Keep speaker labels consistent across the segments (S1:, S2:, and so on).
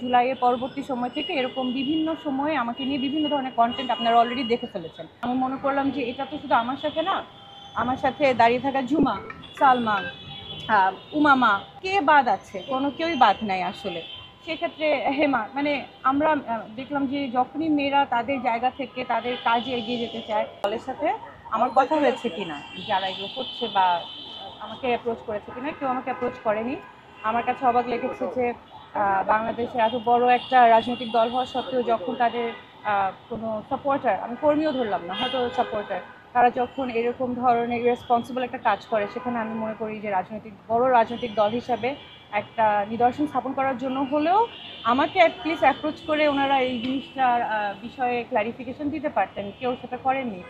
S1: জুলাইয়ের পরবর্তী সময় থেকে এরকম বিভিন্ন সময়ে আমাকে নিয়ে বিভিন্ন ধরনের কন্টেন্ট আপনারা অলরেডি দেখে ফেলেছেন। আমি মনে করলাম যে এটা তো শুধু আমার সাথে না, আমার সাথে দাঁড়িয়ে থাকা ঝুমা, সালমা, উমামা, কে বাদ আছে? কোনো কেউই বাদ নাই আসলে। সেক্ষেত্রে হেমা মানে আমরা দেখলাম যে যখনই মেয়েরা তাদের জায়গা থেকে তাদের কাজে এগিয়ে যেতে চায়, দলের সাথে আমার কথা হয়েছে কিনা, যারা এগুলো করছে বা আমাকে অ্যাপ্রোচ করেছে কিনা, কেউ আমাকে অ্যাপ্রোচ করেনি। আমার কাছে অবাক লেগেছে যে বাংলাদেশে এত বড় একটা রাজনৈতিক দল হওয়া সত্ত্বেও যখন তাদের কোনো সাপোর্টার, আমি কর্মীও ধরলাম না, হয়তো সাপোর্টার, তারা যখন এরকম ধরনের রেসপন্সিবল একটা কাজ করে, সেখানে আমি মনে করি যে বড় রাজনৈতিক দল হিসাবে একটা নিদর্শন স্থাপন করার জন্য হলেও আমাকে অ্যাটলিস্ট অ্যাপ্রোচ করে ওনারা এই জিনিসটার বিষয়ে ক্লারিফিকেশন দিতে পারতেন, কেউ সেটা করেননি।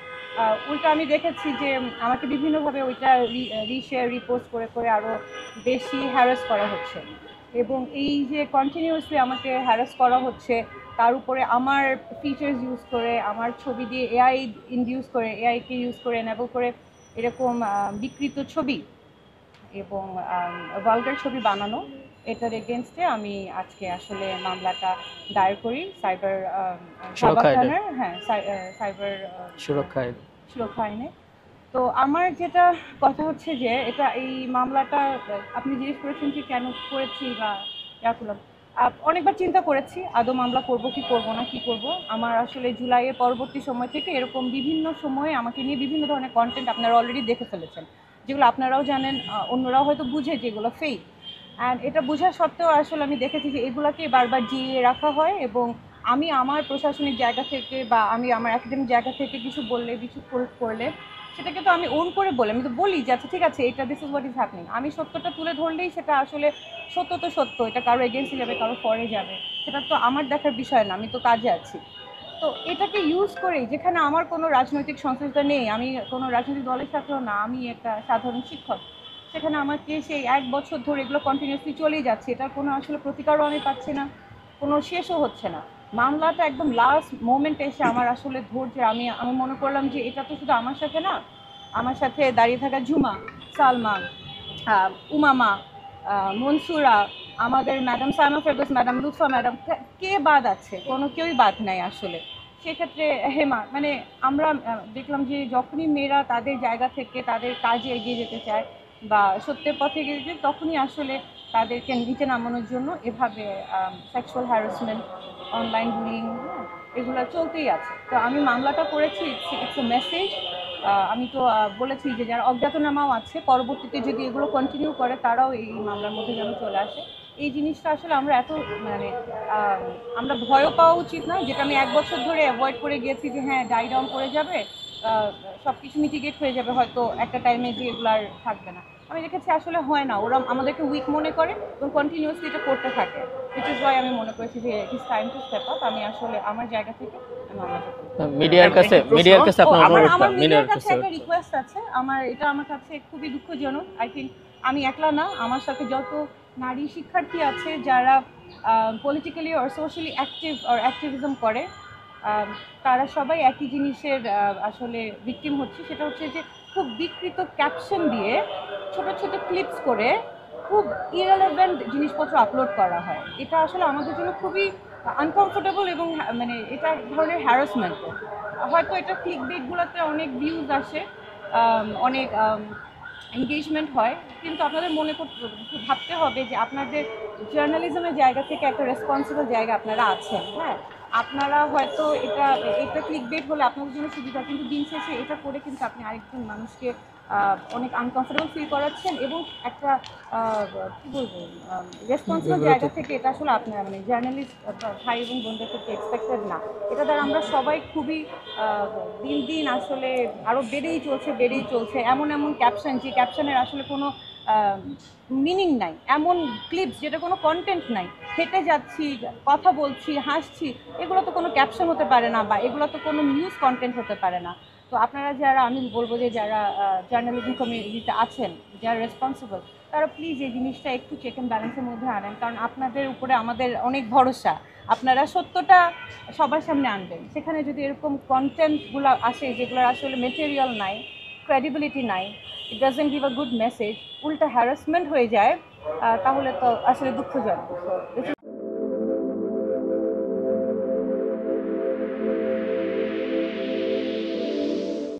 S1: উল্টো আমি দেখেছি যে আমাকে বিভিন্নভাবে ওইটা রিশেয়ার রিপোস্ট করে করে আরও বেশি হ্যারাস করা হচ্ছে, এবং এই যে কন্টিনিউয়াসলি আমাকে হ্যারাস করা হচ্ছে, তার উপরে আমার ফিচার্স ইউজ করে, আমার ছবি দিয়ে এআই ইনডিউস করে, এআইকে ইউজ করে এনেবল করে এরকম বিকৃত ছবি এবং ভালগার ছবি বানানো, এটার এগেনস্টে আমি আজকে আসলে মামলাটা দায়ের করি সাইবার থানার, হ্যাঁ সাইবার সুরক্ষা আইনে। তো আমার যেটা কথা হচ্ছে যে এই মামলাটা আপনি জিজ্ঞেস করেছেন যে কেন করেছি বা করলাম, অনেকবার চিন্তা করেছি আদৌ মামলা করব কি করব না, কি করব। আমার আসলে জুলাইয়ের পরবর্তী সময় থেকে এরকম বিভিন্ন সময়ে আমাকে নিয়ে বিভিন্ন ধরনের কন্টেন্ট আপনারা অলরেডি দেখে ফেলেছেন, যেগুলো আপনারাও জানেন, অন্যরাও হয়তো বুঝে যেগুলো ফেক। অ্যান্ড এটা বোঝা সত্ত্বেও আসলে আমি দেখেছি যে এগুলাকে বারবার জিইয়ে রাখা হয়, এবং আমি আমার প্রশাসনিক জায়গা থেকে বা আমি আমার একাডেমিক জায়গা থেকে কিছু বললে, কিছু করলে সেটাকে তো আমি ওন করে বলি, আমি তো বলি যে আচ্ছা ঠিক আছে, এটা this is what is happening. আমি সত্যটা তুলে ধরলেই সেটা আসলে সত্য তো সত্য, এটা কারো এগেন্সে যাবে, কারো পরে যাবে, সেটা তো আমার দেখার বিষয় না, আমি তো কাজে আছি। তো এটাকে ইউজ করেই, যেখানে আমার কোনো রাজনৈতিক সংশ্লিষ্টতা নেই, আমি কোনো রাজনৈতিক দলের সাথেও না, আমি একটা সাধারণ শিক্ষক, সেখানে আমাকে সেই 1 বছর ধরে এগুলো কন্টিনিউয়াসলি চলেই যাচ্ছে, এটার কোনো আসলে প্রতিকারও আমি পাচ্ছি না, কোনো শেষও হচ্ছে না। মামলাটা একদম লাস্ট মোমেন্টে এসে আমার আসলে ধৈর্য, আমি মনে করলাম যে এটা তো শুধু আমার সাথে না, আমার সাথে দাঁড়িয়ে থাকা ঝুমা, সালমা, উমামা, মনসুরা, আমাদের madam Saima Ferdous madam, Lutfa madam, কে বাদ আছে? কোনো কেউই বাদ নাই আসলে। সেক্ষেত্রে হেমা মানে আমরা দেখলাম যে যখনই মেয়েরা তাদের জায়গা থেকে তাদের কাজে এগিয়ে যেতে চায় বা সত্যের পথে এগিয়ে যেতে, তখনই আসলে তাদেরকে নিচে নামানোর জন্য এভাবে সেক্সুয়াল হ্যারাসমেন্ট, অনলাইন বুলিং, এগুলো চলতেই আছে। তো আমি মামলাটা করেছি, ইটস এ মেসেজ। আমি তো বলেছি যে যারা অজ্ঞাতনামাও আছে, পরবর্তীতে যদি এগুলো কন্টিনিউ করে তারাও এই মামলার মধ্যে যেন চলে আসে। এই জিনিসটা আসলে আমরা মানে আমরা ভয়ও পাওয়া উচিত না, যেটা আমি 1 বছর ধরে অ্যাভয়েড করে গিয়েছি যে হ্যাঁ ডাই ডাউন করে যাবে, সব কিছু মিটিগেট হয়ে যাবে, হয়তো একটা টাইমে যে এগুলো আর থাকবে না। আমি দেখেছি আসলে হয় না, ওরা আমাদেরকে উইক মনে করে এবং কন্টিনিউয়াসলি এটা করতে থাকে, which is why আমি মনে করেছি যে it is time to step up. আমি আসলে আমার জায়গা থেকে আমি মামলাটা করব। মিডিয়ার কাছে একটা রিকোয়েস্ট আছে আমার, এটা আমার কাছে খুবই দুঃখজনক। আই থিঙ্ক আমি একলা না, আমার সাথে যত নারী শিক্ষার্থী আছে যারা পলিটিক্যালি অর সোশ্যালি অ্যাক্টিভিজম করে, তারা সবাই একই জিনিসের আসলে ভিকটিম হচ্ছে। সেটা হচ্ছে যে খুব বিকৃত ক্যাপশন দিয়ে ছোট ছোট ক্লিপস করে খুব ইরেলেভেন্ট জিনিসপত্র আপলোড করা হয়। এটা আসলে আমাদের জন্য খুবই আনকমফোর্টেবল এবং মানে এটা এক ধরনের হ্যারাসমেন্ট। হয়তো এটা ক্লিক বেটগুলোতে অনেক ভিউজ আসে, অনেক এনগেজমেন্ট হয়, কিন্তু আপনাদের ভাবতে হবে যে আপনাদের জার্নালিজমের জায়গা থেকে একটা রেসপন্সিবল জায়গা আপনারা আছেন। হ্যাঁ, আপনারা হয়তো এটা ক্লিক বেট হলে আপনাদের জন্য সুবিধা, কিন্তু দিন শেষে এটা করে কিন্তু আপনি আরেকজন মানুষকে অনেক আনকমফোর্টেবল ফিল করাচ্ছেন, এবং একটা কী বলবো রেসপন্সিবল জায়গা থেকে এটা আসলে আপনারা মানে জার্নালিস্ট ভাই এবং বোনদের থেকে এক্সপেক্টেড না। এটা দ্বারা আমরা সবাই খুবই দিন দিন আসলে আরও বেড়েই চলছে এমন ক্যাপশন, যে ক্যাপশনের আসলে কোনো মিনিং নাই, এমন ক্লিপস যেটা কোনো কন্টেন্ট নাই, হেঁটে যাচ্ছি, কথা বলছি, হাসছি, এগুলো তো কোনো ক্যাপশন হতে পারে না, বা এগুলো তো কোনো নিউজ কন্টেন্ট হতে পারে না। তো আপনারা যারা, আমি বলবো যে যারা জার্নালিজম কমিউনিটিতে আছেন, যারা রেসপন্সিবল, তারা প্লিজ এই জিনিসটা একটু চেক অ্যান্ড ব্যালেন্সের মধ্যে আনেন, কারণ আপনাদের উপরে আমাদের অনেক ভরসা। আপনারা সত্যটা সবার সামনে আনবেন। সেখানে যদি এরকম কন্টেন্টগুলো আসে যেগুলোর আসলে মেটেরিয়াল নাই, ক্রেডিবিলিটি নাই, it doesn't give a good message, উল্টা হ্যারাসমেন্ট হয়ে যায়, তাহলে তো আসলে দুঃখজনক। দিস